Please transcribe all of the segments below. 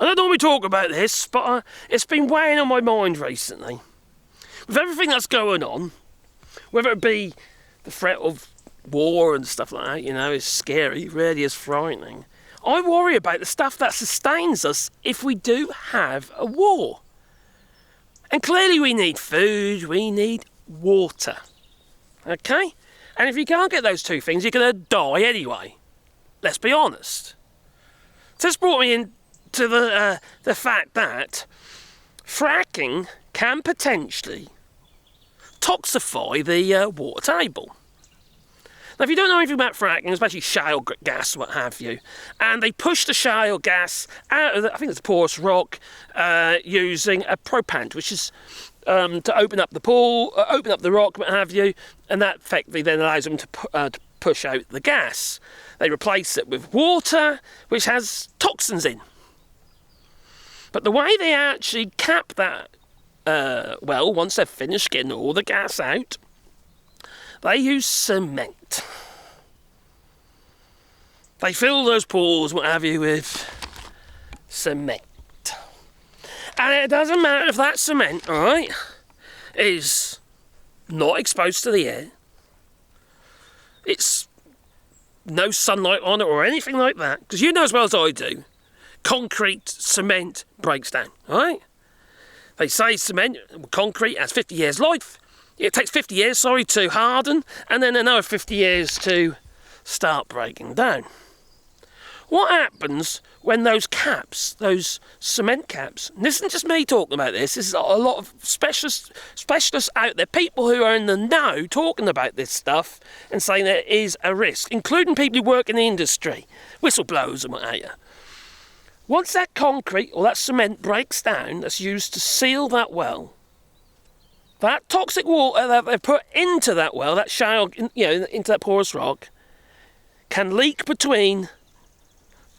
I don't normally talk about this, but it's been weighing on my mind recently. With everything that's going on, whether it be the threat of war and stuff like that, you know, it's scary, really is frightening. I worry about the stuff that sustains us if we do have a war. And clearly we need food, we need water. Okay? And if you can't get those two things, you're going to die anyway. Let's be honest. So this brought me into the fact that fracking can potentially toxify the water table. Now, if you don't know anything about fracking, especially shale gas, what have you, and they push the shale gas out of I think it's porous rock, using a propant, which is to open up the pool, open up the rock, what have you, and that effectively then allows them to push out the gas. They replace it with water, which has toxins in. But the way they actually cap that, well, once they've finished getting all the gas out, they use cement. They fill those pools, what have you, with cement. And it doesn't matter if that cement, alright, is not exposed to the air. It's no sunlight on it or anything like that. Because you know as well as I do, concrete, cement breaks down, alright? They say cement, concrete has 50 years life. It takes 50 years, to harden, and then another 50 years to start breaking down. What happens when those caps, those cement caps, and this isn't just me talking about this is a lot of specialists out there, people who are in the know talking about this stuff and saying there is a risk, including people who work in the industry, whistleblowers and what have you. Once that concrete or that cement breaks down that's used to seal that well, that toxic water that they put into that well, that shale, into that porous rock, can leak between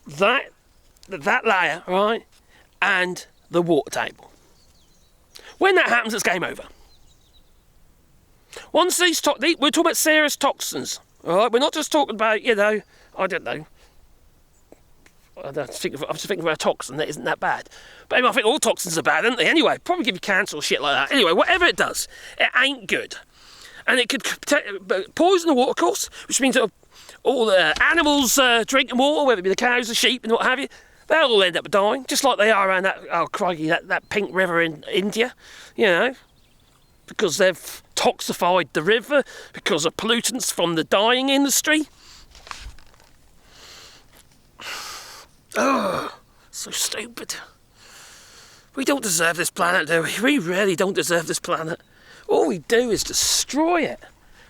that layer, right, and the water table. When that happens, it's game over. Once we're talking about serious toxins, all right. We're not just talking about, I don't know. I'm just thinking of a toxin that isn't that bad. But anyway, I think all toxins are bad, aren't they? Anyway, probably give you cancer or shit like that. Anyway, whatever it does, it ain't good. And it could poison the water, of course, which means that all the animals drinking water, whether it be the cows, the sheep, and what have you, they'll all end up dying, just like they are around that pink river in India, because they've toxified the river because of pollutants from the dyeing industry. Oh, so stupid. We don't deserve this planet, do we? We really don't deserve this planet. All we do is destroy it.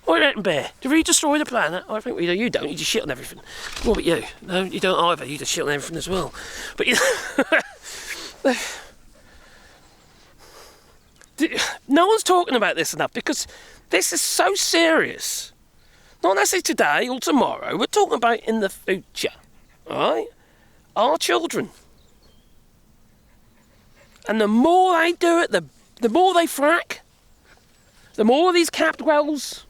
What do you reckon, Bear? Do we destroy the planet? I think we do. You don't. You just shit on everything. What about you? No, you don't either. You just shit on everything as well. But no one's talking about this enough because this is so serious. Not necessarily today or tomorrow. We're talking about in the future. All right? Our children. And the more they do it, the more they frack, the more these capped wells,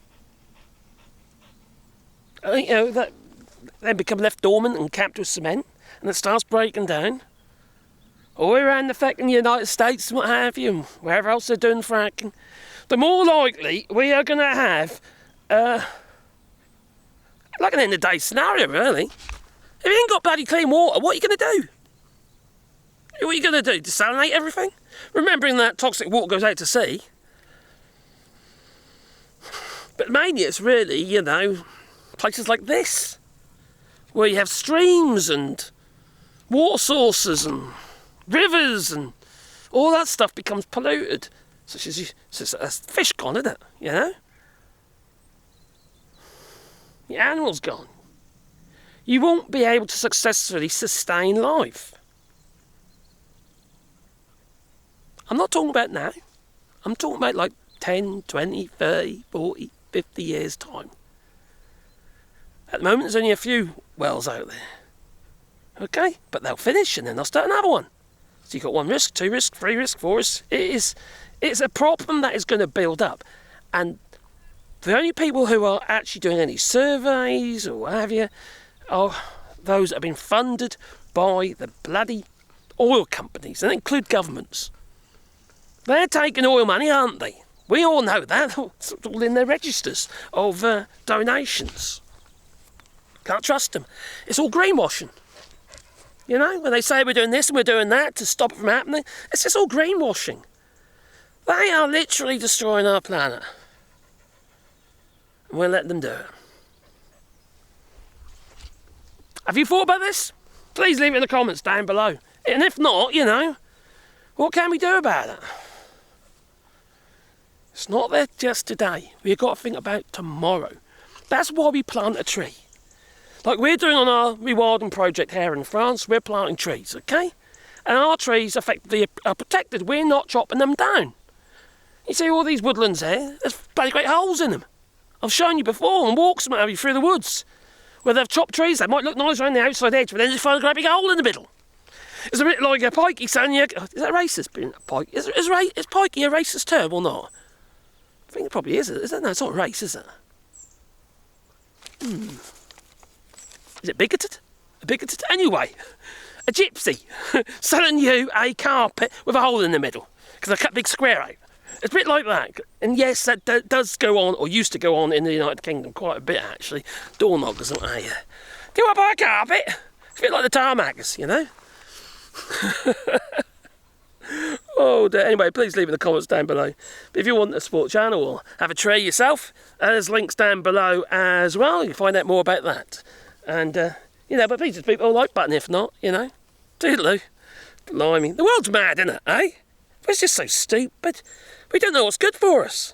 that they become left dormant and capped with cement, and it starts breaking down. All around the fucking United States and what have you, and wherever else they're doing fracking, the more likely we are going to have, like an end of day scenario, really. If you ain't got bloody clean water, what are you going to do? What are you going to do? Desalinate everything? Remembering that toxic water goes out to sea. But mainly it's really, places like this, where you have streams and water sources and rivers and all that stuff becomes polluted. Such as fish gone, isn't it? The animal's gone. You won't be able to successfully sustain life. I'm not talking about now. I'm talking about like 10, 20, 30, 40, 50 years' time. At the moment, there's only a few wells out there. Okay? But they'll finish and then they'll start another one. So you've got 1 risk, 2 risk, 3 risk, 4 risk. It's a problem that is going to build up. And the only people who are actually doing any surveys or what have you are those that have been funded by the bloody oil companies, and include governments. They're taking oil money, aren't they? We all know that. It's all in their registers of donations. Can't trust them. It's all greenwashing. You know, when they say we're doing this and we're doing that to stop it from happening, it's just all greenwashing. They are literally destroying our planet. And we'll let them do it. Have you thought about this? Please leave it in the comments down below. And if not, you know, what can we do about it? It's not there just today. We've got to think about tomorrow. That's why we plant a tree. Like we're doing on our rewilding project here in France, we're planting trees, okay? And our trees effectively are protected. We're not chopping them down. You see all these woodlands here, there's bloody great holes in them. I've shown you before on walks and what have you through the woods. Where they've chopped trees, they might look nice around the outside edge, but then you find a great big hole in the middle. It's a bit like a pikey saying, is that racist being a pike? Is pikey a racist term or not? I think it probably is. Is it? No, it's not race, is it? Is it bigoted? Bigoted? Anyway, a gypsy selling you a carpet with a hole in the middle because I cut a big square out. It's a bit like that. And yes, that does go on, or used to go on in the United Kingdom quite a bit actually. Door knockers, don't they? Do you want to buy a carpet? It's a bit like the tarmackers, you know? Oh dear. Anyway, please leave in the comments down below. But if you want to support the channel or have a tree yourself, there's links down below as well. You can find out more about that. And, you know, but please just beat the like button if not, you know. Toodaloo. Blimey. The world's mad, isn't it, eh? It's just so stupid. We don't know what's good for us.